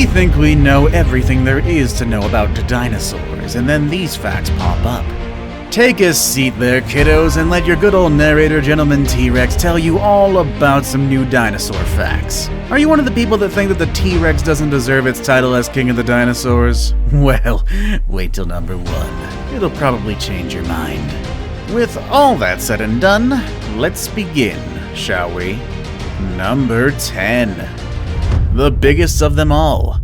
We think we know everything there is to know about dinosaurs, and then these facts pop up. Take a seat there, kiddos, and let your good old narrator, Gentleman T-Rex, tell you all about some new dinosaur facts. Are you one of the people that think that the T-Rex doesn't deserve its title as king of the dinosaurs? Well, wait till number 1. It'll probably change your mind. With all that said and done, let's begin, shall we? Number 10. The biggest of them all.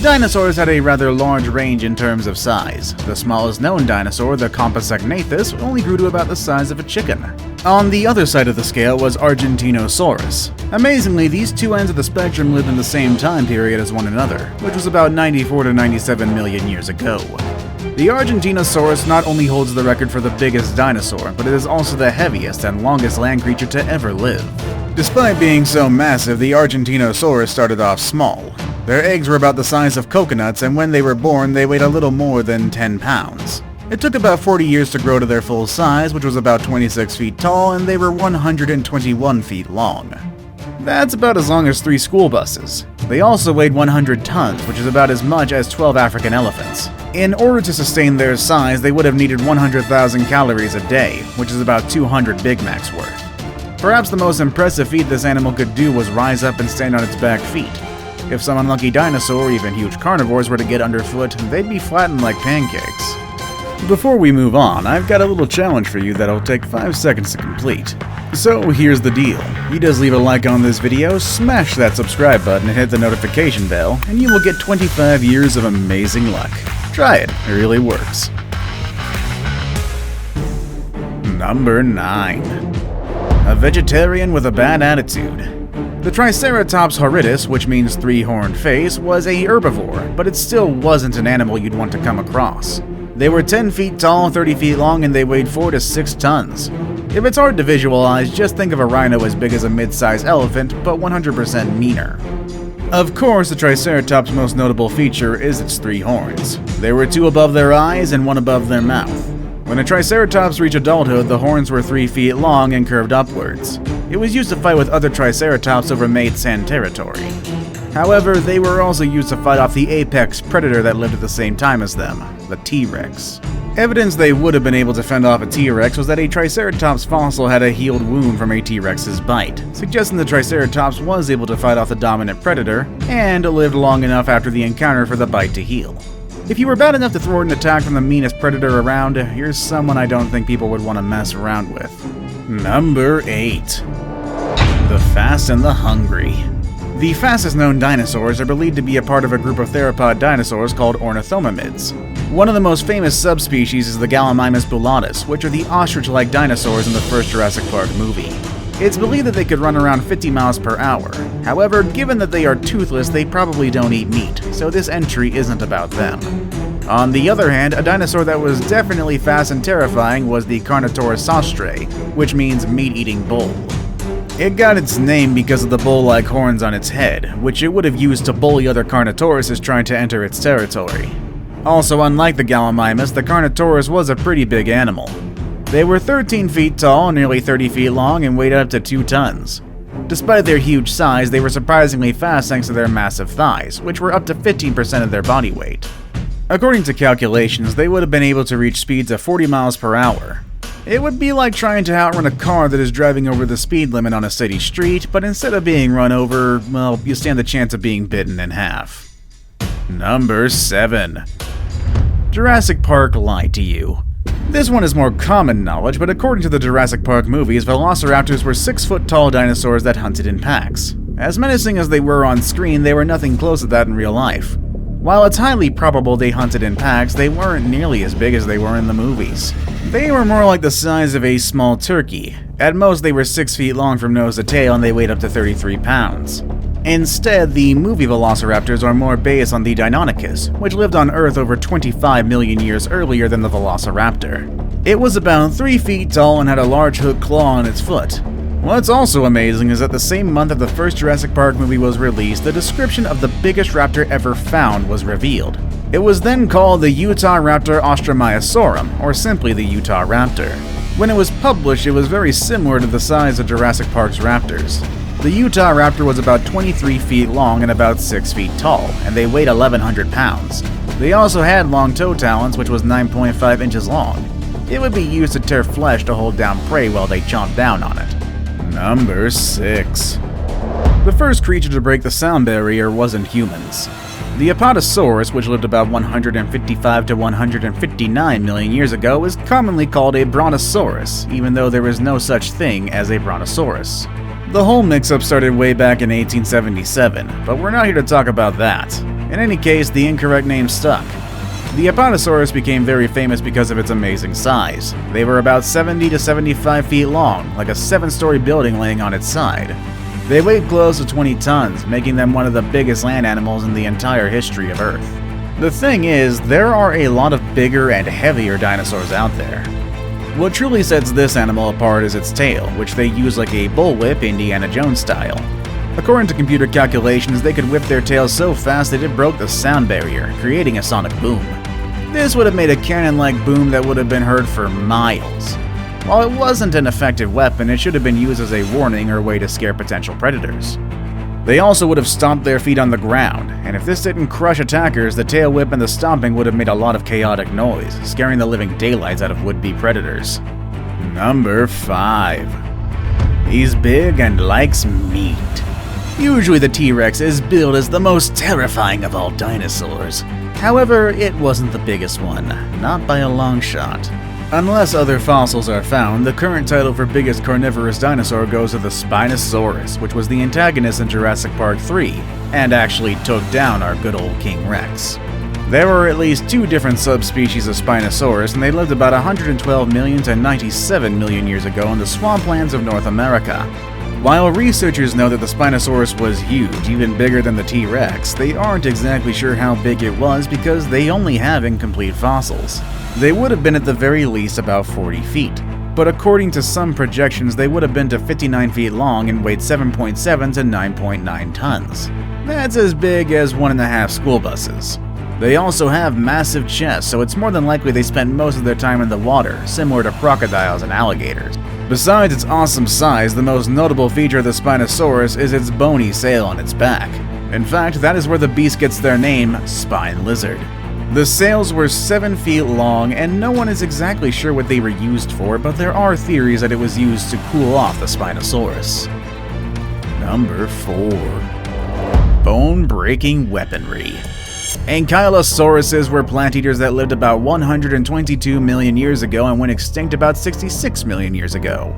Dinosaurs had a rather large range in terms of size. The smallest known dinosaur, the Compsognathus, only grew to about the size of a chicken. On the other side of the scale was Argentinosaurus. Amazingly, these two ends of the spectrum lived in the same time period as one another, which was about 94 to 97 million years ago. The Argentinosaurus not only holds the record for the biggest dinosaur, but it is also the heaviest and longest land creature to ever live. Despite being so massive, the Argentinosaurus started off small. Their eggs were about the size of coconuts, and when they were born, they weighed a little more than 10 pounds. It took about 40 years to grow to their full size, which was about 26 feet tall, and they were 121 feet long. That's about as long as 3 school buses. They also weighed 100 tons, which is about as much as 12 African elephants. In order to sustain their size, they would have needed 100,000 calories a day, which is about 200 Big Macs worth. Perhaps the most impressive feat this animal could do was rise up and stand on its back feet. If some unlucky dinosaur or even huge carnivores were to get underfoot, they'd be flattened like pancakes. Before we move on, I've got a little challenge for you that'll take 5 seconds to complete. So here's the deal. You just leave a like on this video, smash that subscribe button and hit the notification bell, and you will get 25 years of amazing luck. Try it really works. Number 9. A vegetarian with a bad attitude. The Triceratops horridus, which means 3-horned face, was a herbivore, but it still wasn't an animal you'd want to come across. They were 10 feet tall, 30 feet long, and they weighed 4 to 6 tons. If it's hard to visualize, just think of a rhino as big as a mid-sized elephant, but 100% meaner. Of course, the Triceratops' most notable feature is its 3 horns. There were 2 above their eyes and 1 above their mouth. When a Triceratops reached adulthood, the horns were 3 feet long and curved upwards. It was used to fight with other Triceratops over mates and territory. However, they were also used to fight off the apex predator that lived at the same time as them, the T-Rex. Evidence they would have been able to fend off a T-Rex was that a Triceratops fossil had a healed wound from a T-Rex's bite, suggesting the Triceratops was able to fight off the dominant predator and lived long enough after the encounter for the bite to heal. If you were bad enough to thwart an attack from the meanest predator around, you're someone I don't think people would want to mess around with. Number 8. The Fast and the Hungry. The fastest known dinosaurs are believed to be a part of a group of theropod dinosaurs called ornithomimids. One of the most famous subspecies is the Gallimimus bullatus, which are the ostrich-like dinosaurs in the first Jurassic Park movie. It's believed that they could run around 50 miles per hour. However, given that they are toothless, they probably don't eat meat, so this entry isn't about them. On the other hand, a dinosaur that was definitely fast and terrifying was the Carnotaurus sastrae, which means meat-eating bull. It got its name because of the bull-like horns on its head, which it would have used to bully other Carnotauruses trying to enter its territory. Also, unlike the Gallimimus, the Carnotaurus was a pretty big animal. They were 13 feet tall, nearly 30 feet long, and weighed up to 2 tons. Despite their huge size, they were surprisingly fast thanks to their massive thighs, which were up to 15% of their body weight. According to calculations, they would have been able to reach speeds of 40 miles per hour. It would be like trying to outrun a car that is driving over the speed limit on a city street, but instead of being run over, well, you stand the chance of being bitten in half. Number 7. Jurassic Park lied to you. This one is more common knowledge, but according to the Jurassic Park movies, velociraptors were 6-foot-tall dinosaurs that hunted in packs. As menacing as they were on screen, they were nothing close to that in real life. While it's highly probable they hunted in packs, they weren't nearly as big as they were in the movies. They were more like the size of a small turkey. At most, they were 6 feet long from nose to tail, and they weighed up to 33 pounds. Instead, the movie velociraptors are more based on the Deinonychus, which lived on Earth over 25 million years earlier than the velociraptor. It was about 3 feet tall and had a large hooked claw on its foot. What's also amazing is that the same month that the first Jurassic Park movie was released, the description of the biggest raptor ever found was revealed. It was then called the Utahraptor austromyosaurus, or simply the Utah Raptor. When it was published, it was very similar to the size of Jurassic Park's raptors. The Utah raptor was about 23 feet long and about 6 feet tall, and they weighed 1,100 pounds. They also had long toe talons, which was 9.5 inches long. It would be used to tear flesh to hold down prey while they chomped down on it. Number 6. The first creature to break the sound barrier wasn't humans. The Apatosaurus, which lived about 155 to 159 million years ago, is commonly called a Brontosaurus, even though there is no such thing as a Brontosaurus. The whole mix-up started way back in 1877, but we're not here to talk about that. In any case, the incorrect name stuck. The Apatosaurus became very famous because of its amazing size. They were about 70 to 75 feet long, like a 7-story building laying on its side. They weighed close to 20 tons, making them one of the biggest land animals in the entire history of Earth. The thing is, there are a lot of bigger and heavier dinosaurs out there. What truly sets this animal apart is its tail, which they use like a bullwhip Indiana Jones style. According to computer calculations, they could whip their tails so fast that it broke the sound barrier, creating a sonic boom. This would have made a cannon-like boom that would have been heard for miles. While it wasn't an effective weapon, it should have been used as a warning or way to scare potential predators. They also would have stomped their feet on the ground, and if this didn't crush attackers, the tail whip and the stomping would have made a lot of chaotic noise, scaring the living daylights out of would-be predators. Number 5. He's big and likes meat. Usually the T-Rex is billed as the most terrifying of all dinosaurs. However, it wasn't the biggest one, not by a long shot. Unless other fossils are found, the current title for biggest carnivorous dinosaur goes to the Spinosaurus, which was the antagonist in Jurassic Park 3, and actually took down our good old King Rex. There were at least 2 different subspecies of Spinosaurus, and they lived about 112 million to 97 million years ago in the swamplands of North America. While researchers know that the Spinosaurus was huge, even bigger than the T-Rex, they aren't exactly sure how big it was because they only have incomplete fossils. They would have been at the very least about 40 feet, but according to some projections they would have been to 59 feet long and weighed 7.7 to 9.9 tons. That's as big as 1.5 school buses. They also have massive chests, so it's more than likely they spent most of their time in the water, similar to crocodiles and alligators. Besides its awesome size, the most notable feature of the Spinosaurus is its bony sail on its back. In fact, that is where the beast gets their name, spine lizard. The sails were 7 feet long, and no one is exactly sure what they were used for, but there are theories that it was used to cool off the Spinosaurus. Number 4. Bone-breaking weaponry. Ankylosauruses were plant eaters that lived about 122 million years ago and went extinct about 66 million years ago.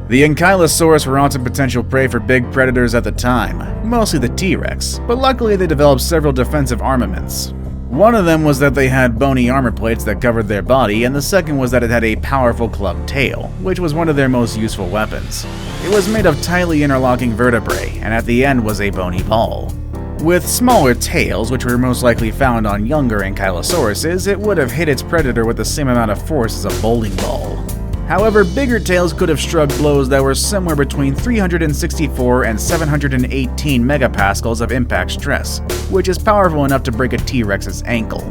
The Ankylosaurus were often potential prey for big predators at the time, mostly the T-Rex, but luckily they developed several defensive armaments. One of them was that they had bony armor plates that covered their body, and the second was that it had a powerful clubbed tail, which was one of their most useful weapons. It was made of tightly interlocking vertebrae, and at the end was a bony ball. With smaller tails, which were most likely found on younger Ankylosauruses, it would have hit its predator with the same amount of force as a bowling ball. However, bigger tails could have struck blows that were somewhere between 364 and 718 megapascals of impact stress, which is powerful enough to break a T-Rex's ankle.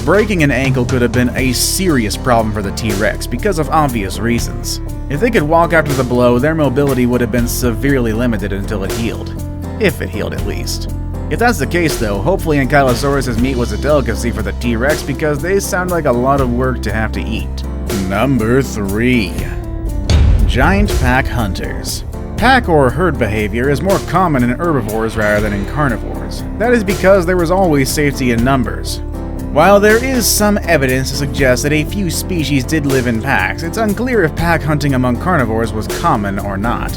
Breaking an ankle could have been a serious problem for the T-Rex because of obvious reasons. If they could walk after the blow, their mobility would have been severely limited until it healed. If it healed, at least. If that's the case though, hopefully Ankylosaurus' meat was a delicacy for the T-Rex because they sound like a lot of work to have to eat. Number 3. Giant pack hunters. Pack or herd behavior is more common in herbivores rather than in carnivores. That is because there was always safety in numbers. While there is some evidence to suggest that a few species did live in packs, it's unclear if pack hunting among carnivores was common or not.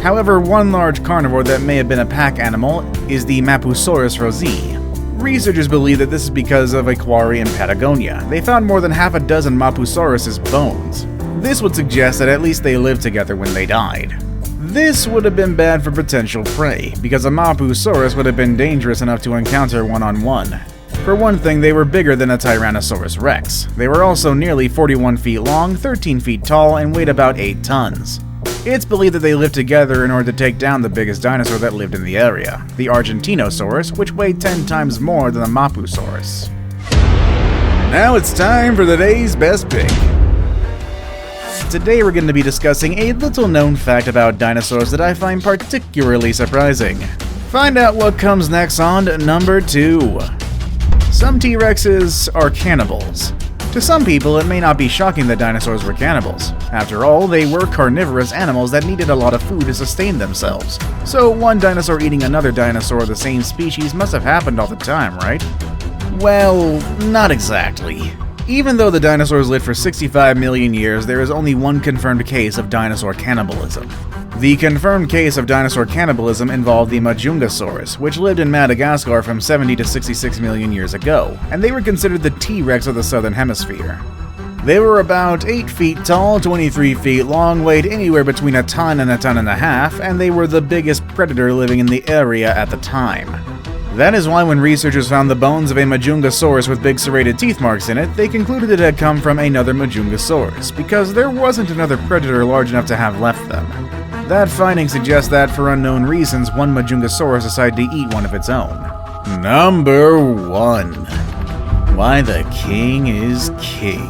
However, one large carnivore that may have been a pack animal is the Mapusaurus rosei. Researchers believe that this is because of a quarry in Patagonia. They found more than half a dozen Mapusaurus' bones. This would suggest that at least they lived together when they died. This would have been bad for potential prey, because a Mapusaurus would have been dangerous enough to encounter one-on-one. For one thing, they were bigger than a Tyrannosaurus rex. They were also nearly 41 feet long, 13 feet tall, and weighed about 8 tons. It's believed that they lived together in order to take down the biggest dinosaur that lived in the area, the Argentinosaurus, which weighed 10 times more than the Mapusaurus. Now it's time for the day's best pick. Today we're going to be discussing a little known fact about dinosaurs that I find particularly surprising. Find out what comes next on number 2. Some T-Rexes are cannibals. To some people, it may not be shocking that dinosaurs were cannibals. After all, they were carnivorous animals that needed a lot of food to sustain themselves. So one dinosaur eating another dinosaur of the same species must have happened all the time, right? Well, not exactly. Even though the dinosaurs lived for 65 million years, there is only one confirmed case of dinosaur cannibalism. The confirmed case of dinosaur cannibalism involved the Compsognathus, which lived in Madagascar from 70 to 66 million years ago, and they were considered the T-Rex of the southern hemisphere. They were about 8 feet tall, 23 feet long, weighed anywhere between a ton and a ton and a half, and they were the biggest predator living in the area at the time. That is why when researchers found the bones of a Compsognathus with big serrated teeth marks in it, they concluded it had come from another Compsognathus, because there wasn't another predator large enough to have left them. That finding suggests that, for unknown reasons, one Compsognathus decided to eat one of its own. Number 1. Why the king is king.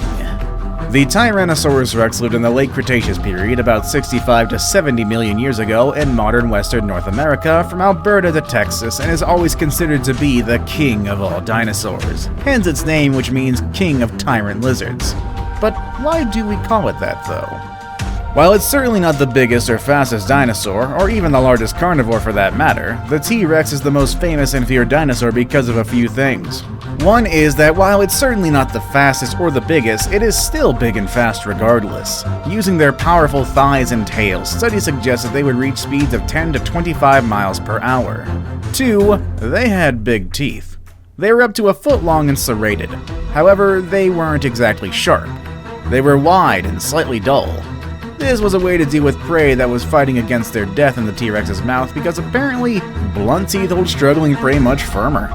The Tyrannosaurus rex lived in the late Cretaceous period, about 65 to 70 million years ago, in modern western North America, from Alberta to Texas, and is always considered to be the king of all dinosaurs, hence its name, which means king of tyrant lizards. But why do we call it that, though? While it's certainly not the biggest or fastest dinosaur, or even the largest carnivore for that matter, the T-Rex is the most famous and feared dinosaur because of a few things. One is that while it's certainly not the fastest or the biggest, it is still big and fast regardless. Using their powerful thighs and tails, studies suggest that they would reach speeds of 10 to 25 miles per hour. 2. They had big teeth. They were up to a foot long and serrated. However, they weren't exactly sharp. They were wide and slightly dull. This was a way to deal with prey that was fighting against their death in the T-Rex's mouth because apparently blunt teeth hold struggling prey much firmer.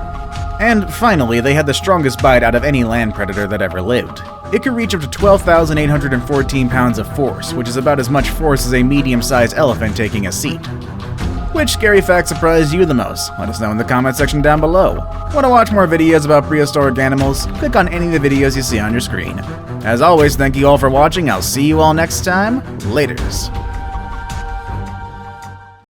And finally, they had the strongest bite out of any land predator that ever lived. It could reach up to 12,814 pounds of force, which is about as much force as a medium-sized elephant taking a seat. Which scary fact surprised you the most? Let us know in the comment section down below. Want to watch more videos about prehistoric animals? Click on any of the videos you see on your screen. As always, thank you all for watching. I'll see you all next time. Laters.